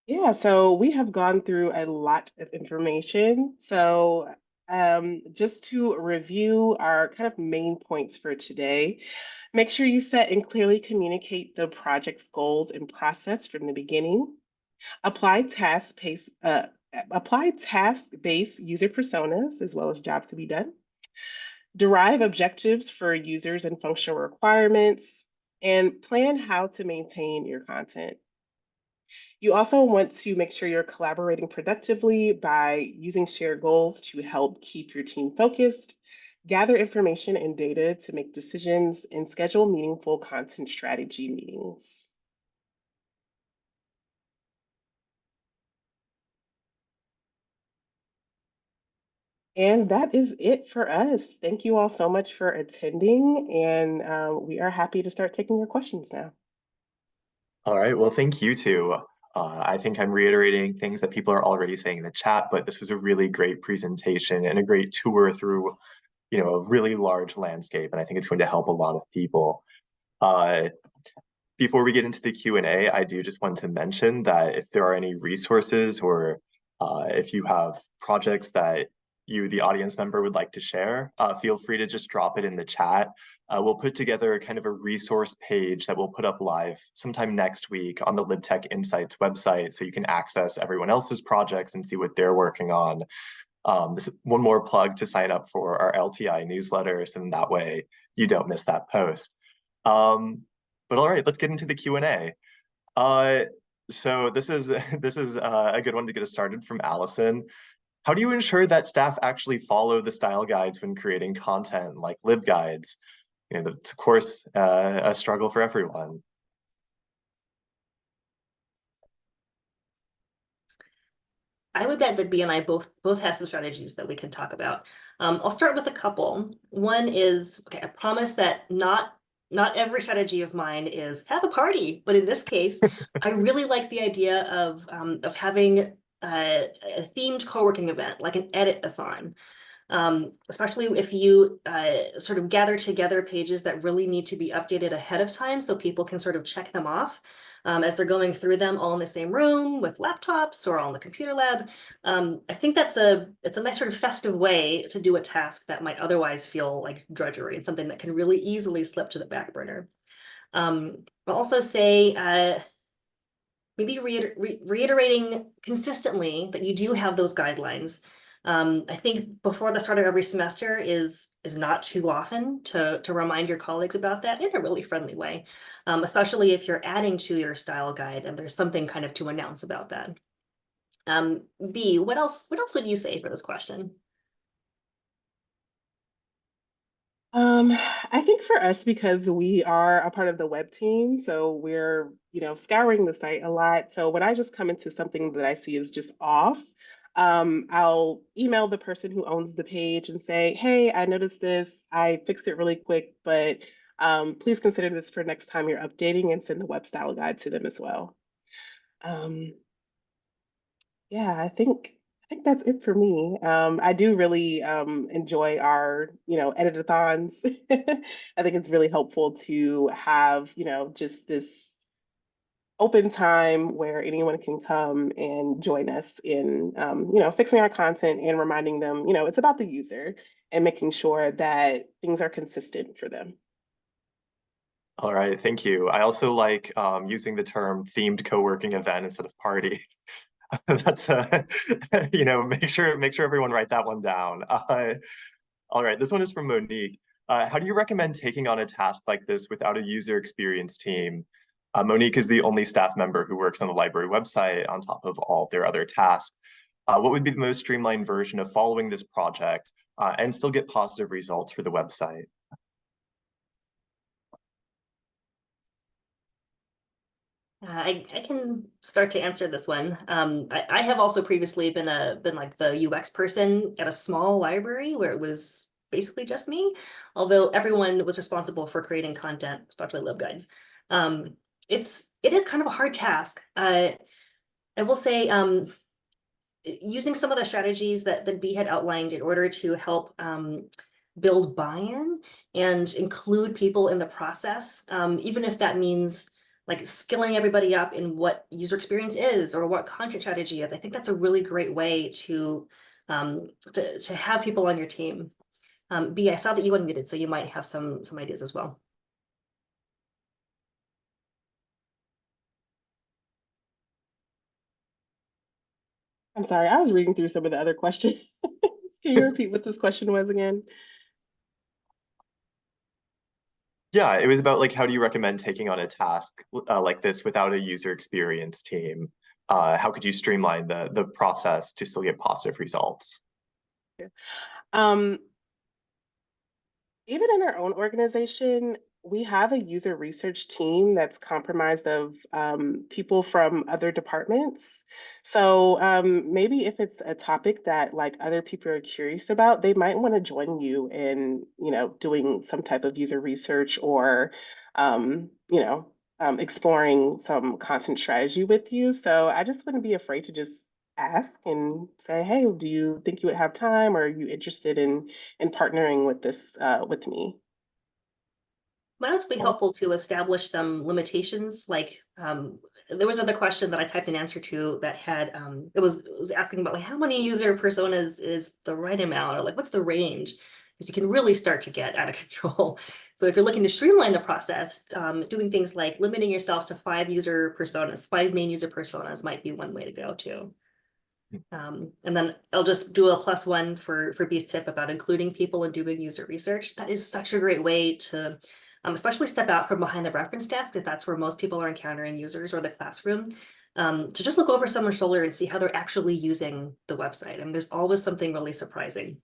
Yeah, so we have gone through a lot of information. So just to review our kind of main points for today, make sure you set and clearly communicate the project's goals and process from the beginning. Apply task-based user personas as well as jobs to be done. Derive objectives for users and functional requirements, and plan how to maintain your content. You also want to make sure you're collaborating productively by using shared goals to help keep your team focused, gather information and data to make decisions, and schedule meaningful content strategy meetings. And that is it for us. Thank you all so much for attending, and we are happy to start taking your questions now. All right, well, thank you too. I think I'm reiterating things that people are already saying in the chat, but this was a really great presentation and a great tour through, a really large landscape, and I think it's going to help a lot of people. Before we get into the Q&A, I do just want to mention that if there are any resources or if you have projects that you, the audience member, would like to share, feel free to just drop it in the chat. We'll put together kind of a resource page that we'll put up live sometime next week on the LibTech Insights website, so you can access everyone else's projects and see what they're working on. This is one more plug to sign up for our LTI newsletter, so in that way you don't miss that post. But all right, let's get into the Q&A. So this is a good one to get us started from Allison. How do you ensure that staff actually follow the style guides when creating content like LibGuides? It's of course a struggle for everyone. I would bet that B and I both have some strategies that we can talk about. I'll start with a couple. One is, okay, I promise that not every strategy of mine is have a party, but in this case, I really like the idea of having a themed co-working event, like an edit-a-thon. Especially if you sort of gather together pages that really need to be updated ahead of time so people can sort of check them off as they're going through them all in the same room with laptops or on the computer lab. I think it's a nice sort of festive way to do a task that might otherwise feel like drudgery and something that can really easily slip to the back burner. I'll also say maybe reiterating consistently that you do have those guidelines. I think before the start of every semester is not too often to remind your colleagues about that in a really friendly way, especially if you're adding to your style guide and there's something kind of to announce about that. B, what else would you say for this question? I think for us, because we are a part of the web team, so we're, scouring the site a lot. So when I just come into something that I see is just off, I'll email the person who owns the page and say, hey, I noticed this. I fixed it really quick, but please consider this for next time you're updating, and send the web style guide to them as well. Um, yeah, I think that's it for me. I do really enjoy our, editathons. I think it's really helpful to have, just this open time where anyone can come and join us in, fixing our content and reminding them, it's about the user and making sure that things are consistent for them. All right, thank you. I also like using the term themed co-working event instead of party. That's make sure everyone write that one down. All right, this one is from Monique. How do you recommend taking on a task like this without a user experience team? Monique is the only staff member who works on the library website on top of all their other tasks. What would be the most streamlined version of following this project and still get positive results for the website? I can start to answer this one. I have also previously been like the UX person at a small library where it was basically just me, although everyone was responsible for creating content, especially LibGuides. It is kind of a hard task. I will say using some of the strategies that B had outlined in order to help build buy-in and include people in the process, even if that means like skilling everybody up in what user experience is or what content strategy is. I think that's a really great way to have people on your team. B, I saw that you unmuted, so you might have some ideas as well. I'm sorry, I was reading through some of the other questions. Can you repeat what this question was again? Yeah, it was about like how do you recommend taking on a task like this without a user experience team? How could you streamline the process to still get positive results? Um, Even in our own organization, we have a user research team that's comprised of people from other departments. So maybe if it's a topic that like other people are curious about, they might want to join you in, doing some type of user research or, exploring some content strategy with you. So I just wouldn't be afraid to just ask and say, hey, do you think you would have time, or are you interested in partnering with this with me? Might also be helpful to establish some limitations. Like there was another question that I typed an answer to that had it was asking about like how many user personas is the right amount, or like what's the range, because you can really start to get out of control. So if you're looking to streamline the process, doing things like limiting yourself to 5 main user personas might be one way to go too. And then I'll just do a +1 for B's tip about including people and doing user research. That is such a great way to especially step out from behind the reference desk if that's where most people are encountering users, or the classroom, to just look over someone's shoulder and see how they're actually using the website. And there's always something really surprising.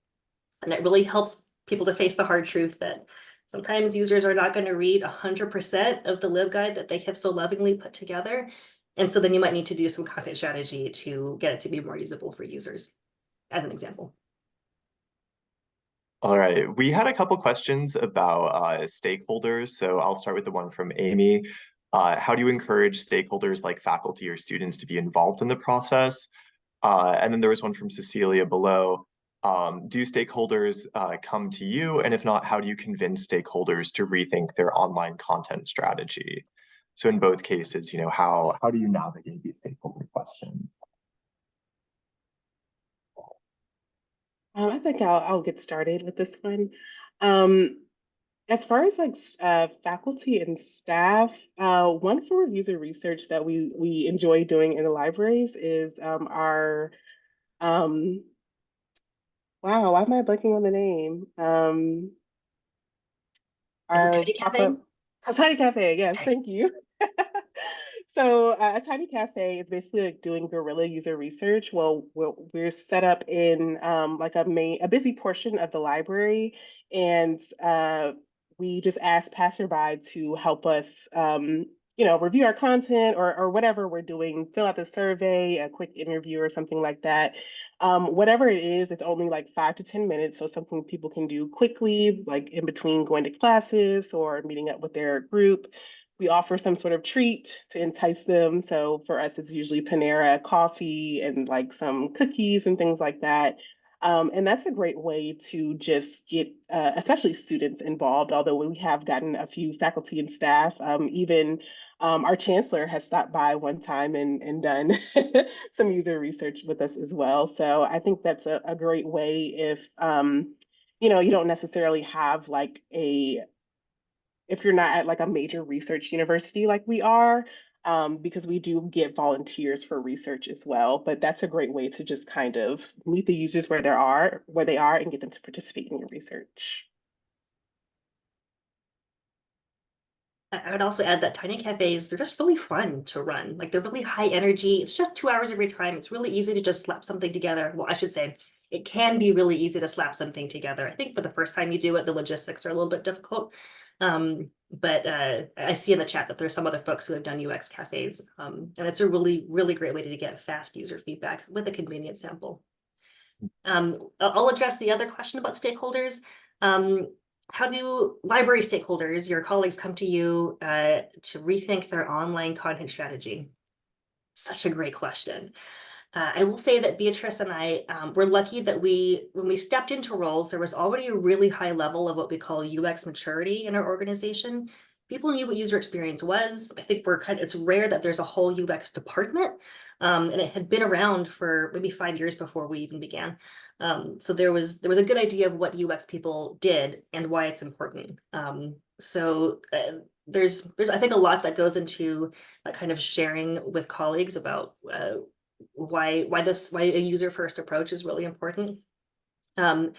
And it really helps people to face the hard truth that sometimes users are not going to read 100% of the LibGuide that they have so lovingly put together. And so then you might need to do some content strategy to get it to be more usable for users, as an example. All right, we had a couple questions about stakeholders, so I'll start with the one from Amy. How do you encourage stakeholders like faculty or students to be involved in the process? And then there was one from Cecilia below. Do stakeholders come to you? And if not, how do you convince stakeholders to rethink their online content strategy? So in both cases, how do you navigate these stakeholder questions? I think I'll get started with this one. Um, as far as like faculty and staff, one form of user research that we enjoy doing in the libraries is our um, Wow, why am I blanking on the name? Is it Our Tiny Cafe? pop-up, a tiny cafe. Yes, Okay. thank you. So a tiny cafe is basically like doing guerrilla user research. Well, we're set up in like a busy portion of the library, and we just ask passerby to help us, review our content or whatever we're doing, fill out the survey, a quick interview or something like that. Whatever it is, it's only like 5 to 10 minutes, so something people can do quickly, like in between going to classes or meeting up with their group. We offer some sort of treat to entice them. So for us, it's usually Panera coffee and like some cookies and things like that. And that's a great way to just get, especially students involved, although we have gotten a few faculty and staff. Even our chancellor has stopped by one time and done some user research with us as well. So I think that's a great way if, you don't necessarily have like if you're not at like a major research university like we are, because we do get volunteers for research as well. But that's a great way to just kind of meet the users where they are and get them to participate in your research. I would also add that tiny cafes, they're just really fun to run. Like they're really high energy. It's just 2 hours every time. It's really easy to just slap something together. Well, I should say it can be really easy to slap something together. I think for the first time you do it, the logistics are a little bit difficult. But I see in the chat that there's some other folks who have done UX cafes. And it's a really, really great way to get fast user feedback with a convenient sample. I'll address the other question about stakeholders. How do library stakeholders, your colleagues, come to you to rethink their online content strategy? Such a great question. I will say that Beatrice and I were lucky that when we stepped into roles, there was already a really high level of what we call UX maturity in our organization. People knew what user experience was. I think it's rare that there's a whole UX department, and it had been around for maybe 5 years before we even began. So there was a good idea of what UX people did and why it's important. There's I think a lot that goes into that kind of sharing with colleagues about why a user first approach is really important. And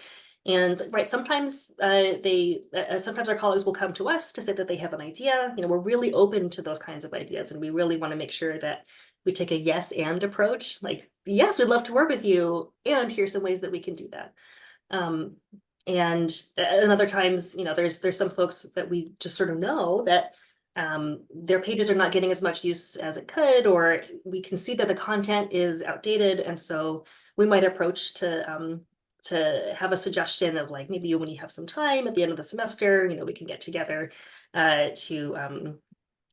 right, sometimes sometimes our colleagues will come to us to say that they have an idea. We're really open to those kinds of ideas, and we really want to make sure that we take a yes and approach. Like, yes, we'd love to work with you, and here's some ways that we can do that. And other times, there's some folks that we just sort of know that their pages are not getting as much use as it could, or we can see that the content is outdated, and so we might approach to have a suggestion of like maybe when you have some time at the end of the semester, we can get together to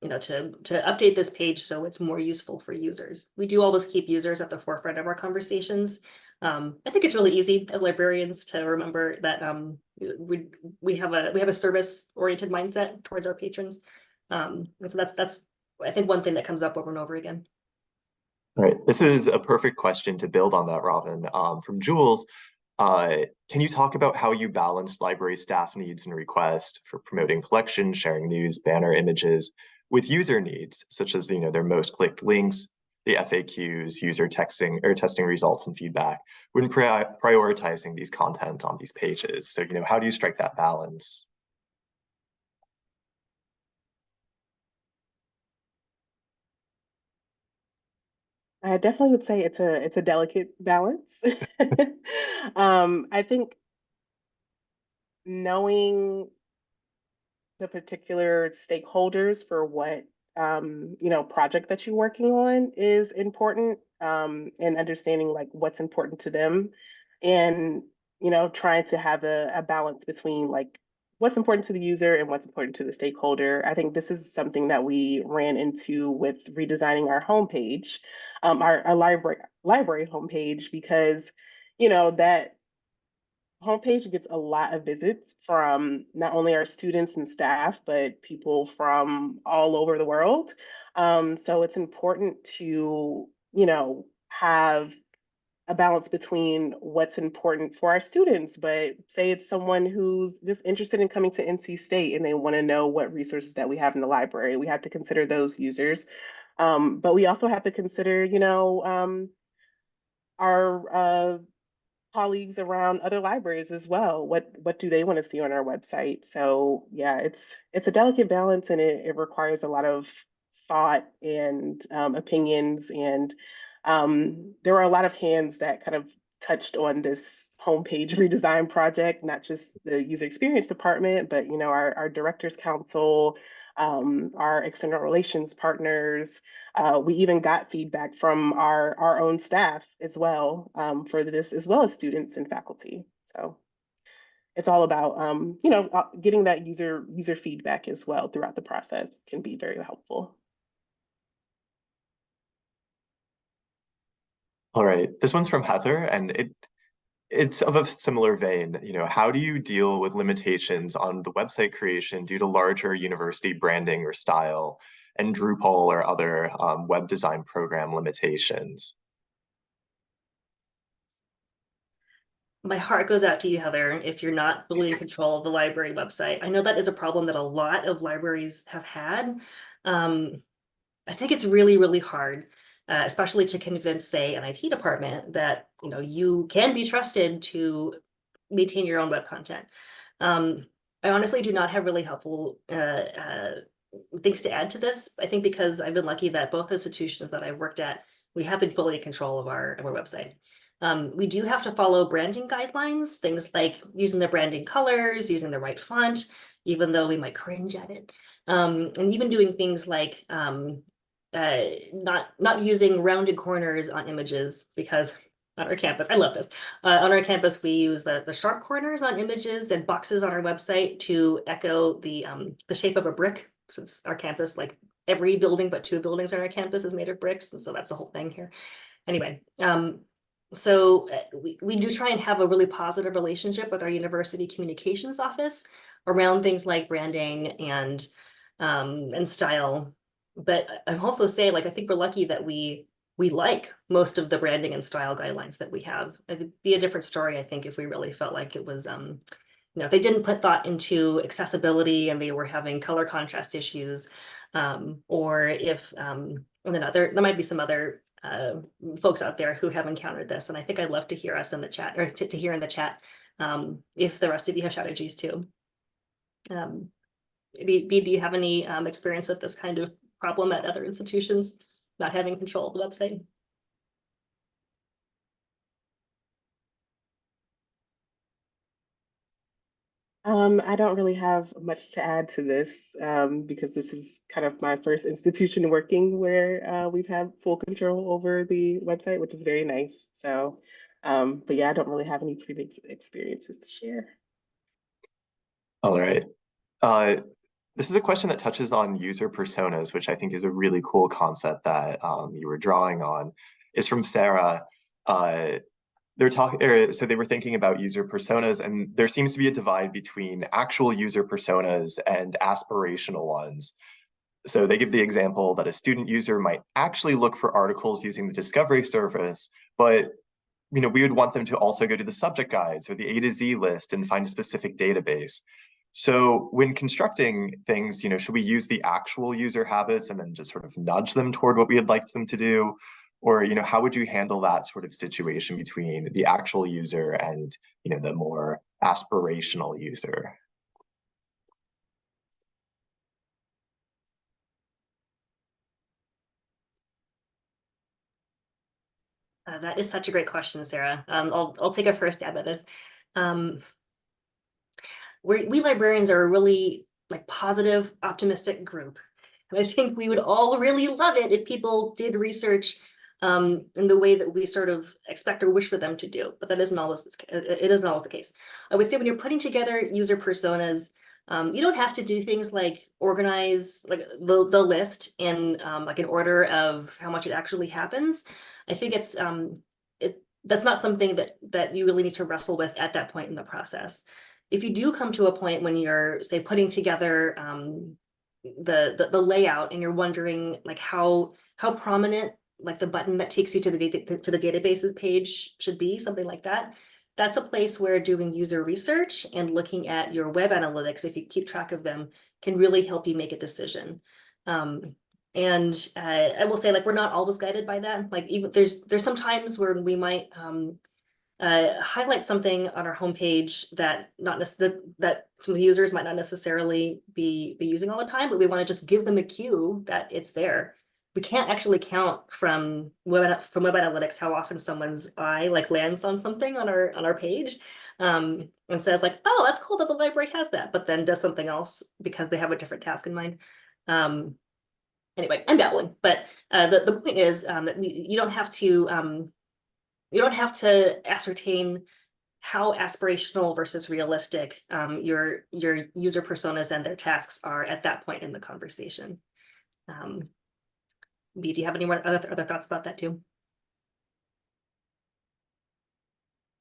update this page so it's more useful for users. We do always keep users at the forefront of our conversations. I think it's really easy as librarians to remember that we have a service-oriented mindset towards our patrons. And so that's I think one thing that comes up over and over again. All right, this is a perfect question to build on that, Robin. From Jules, can you talk about how you balance library staff needs and requests for promoting collections, sharing news, banner images, with user needs, such as their most clicked links, the FAQs, user texting or testing results and feedback, when prioritizing these content on these pages? So, how do you strike that balance? I definitely would say it's a delicate balance. I think knowing the particular stakeholders for what project that you're working on is important, and understanding like what's important to them, and trying to have a balance between like what's important to the user and what's important to the stakeholder. I think this is something that we ran into with redesigning our homepage, our library homepage, because that homepage gets a lot of visits from not only our students and staff, but people from all over the world. So it's important to, have a balance between what's important for our students, but say it's someone who's just interested in coming to NC State and they want to know what resources that we have in the library. We have to consider those users. But we also have to consider, our colleagues around other libraries as well. What do they want to see on our website? So yeah, it's a delicate balance, and it requires a lot of thought and opinions. And there were a lot of hands that kind of touched on this homepage redesign project, not just the user experience department, but our directors council, our external relations partners. We even got feedback from our own staff as well, for this, as well as students and faculty. So it's all about getting that user feedback as well throughout the process can be very helpful. All right, this one's from Heather, and it's of a similar vein. How do you deal with limitations on the website creation due to larger university branding or style and Drupal or other web design program limitations? My heart goes out to you, Heather, if you're not fully in control of the library website. I know that is a problem that a lot of libraries have had. I think it's really, really hard, especially to convince, say, an IT department that you can be trusted to maintain your own web content. I honestly do not have really helpful things to add to this. I think because I've been lucky that both institutions that I've worked at, we have been fully in control of our website. We do have to follow branding guidelines, things like using the branding colors, using the right font, even though we might cringe at it. And even doing things like not using rounded corners on images, because on our campus, I love this. On our campus, we use the sharp corners on images and boxes on our website to echo the shape of a brick, since our campus, like every building but 2 buildings on our campus, is made of bricks, and so that's the whole thing here. Anyway, so we do try and have a really positive relationship with our university communications office around things like branding and style. But I also say, like, I think we're lucky that we like most of the branding and style guidelines that we have. It'd be a different story, I think, if we really felt like it was, if they didn't put thought into accessibility and they were having color contrast issues, or if, there might be some other folks out there who have encountered this. And I think I'd love to hear us in the chat, or to hear in the chat, if the rest of you have strategies too. B, do you have any experience with this kind of problem at other institutions, not having control of the website? I don't really have much to add to this, because this is kind of my first institution working where we've had full control over the website, which is very nice. So, but yeah, I don't really have any previous experiences to share. All right. This is a question that touches on user personas, which I think is a really cool concept that you were drawing on. It's from Sarah. So they were thinking about user personas, and there seems to be a divide between actual user personas and aspirational ones. So they give the example that a student user might actually look for articles using the discovery service, but we would want them to also go to the subject guides or the A to Z list and find a specific database. So when constructing things, should we use the actual user habits and then just sort of nudge them toward what we would like them to do? Or, how would you handle that sort of situation between the actual user and, the more aspirational user? That is such a great question, Sarah. I'll take a first stab at this. We librarians are a really positive, optimistic group. And I think we would all really love it if people did research in the way that we sort of expect or wish for them to do, but it isn't always the case. I would say when you're putting together user personas, you don't have to do things like organize the list in an order of how much it actually happens. I think that's not something that you really need to wrestle with at that point in the process. If you do come to a point when you're, say, putting together the layout and you're wondering how prominent the button that takes you to the databases page should be, something like that, that's a place where doing user research and looking at your web analytics, if you keep track of them, can really help you make a decision. And I will say, we're not always guided by that. Even there's some times where we might highlight something on our homepage that that some users might not necessarily be using all the time, but we want to just give them a cue that it's there. We can't actually count from web analytics how often someone's eye like lands on something on our page, and says like, oh, that's cool that the library has that, but then does something else because they have a different task in mind. Anyway, I'm babbling, but the point is that you don't have to ascertain how aspirational versus realistic your user personas and their tasks are at that point in the conversation. Bea, do you have any more other thoughts about that too?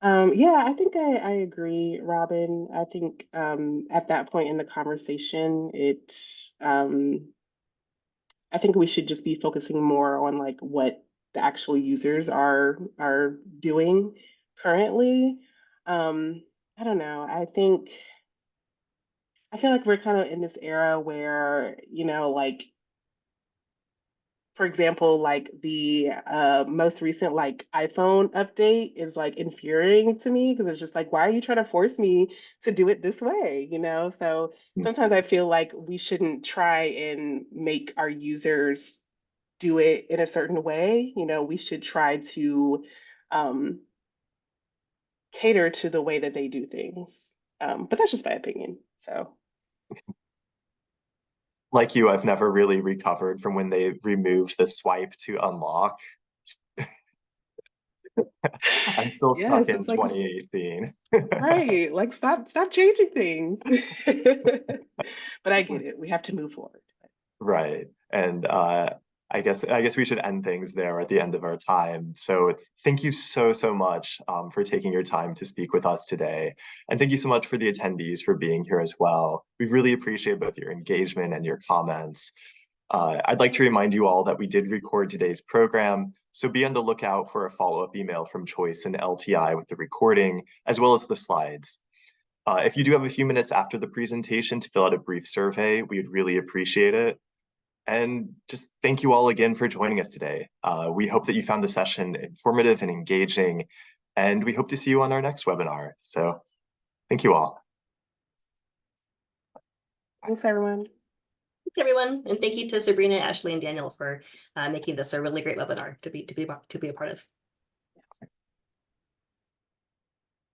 Yeah, I think I agree, Robin. I think at that point in the conversation, I think we should just be focusing more on like what the actual users are doing currently. I don't know. I feel like we're kind of in this era where, like for example, like the most recent like iPhone update is like infuriating to me because it's just like, why are you trying to force me to do it this way? So sometimes I feel like we shouldn't try and make our users do it in a certain way. We should try to um, cater to the way that they do things. But that's just my opinion. So. Like you, I've never really recovered from when they removed the swipe to unlock. I'm still stuck Yes, in it's like 2018. right. Like stop changing things. But I get it. We have to move forward. Right. And I guess we should end things there at the end of our time. So thank you so much for taking your time to speak with us today. And thank you so much for the attendees for being here as well. We really appreciate both your engagement and your comments. I'd like to remind you all that we did record today's program, so be on the lookout for a follow-up email from Choice and LTI with the recording, as well as the slides. If you do have a few minutes after the presentation to fill out a brief survey, we would really appreciate it. And just thank you all again for joining us today. We hope that you found the session informative and engaging, and we hope to see you on our next webinar. So thank you all. Thanks, everyone. Thanks, everyone. And thank you to Sabrina, Ashley, and Daniel for making this a really great webinar to be a part of.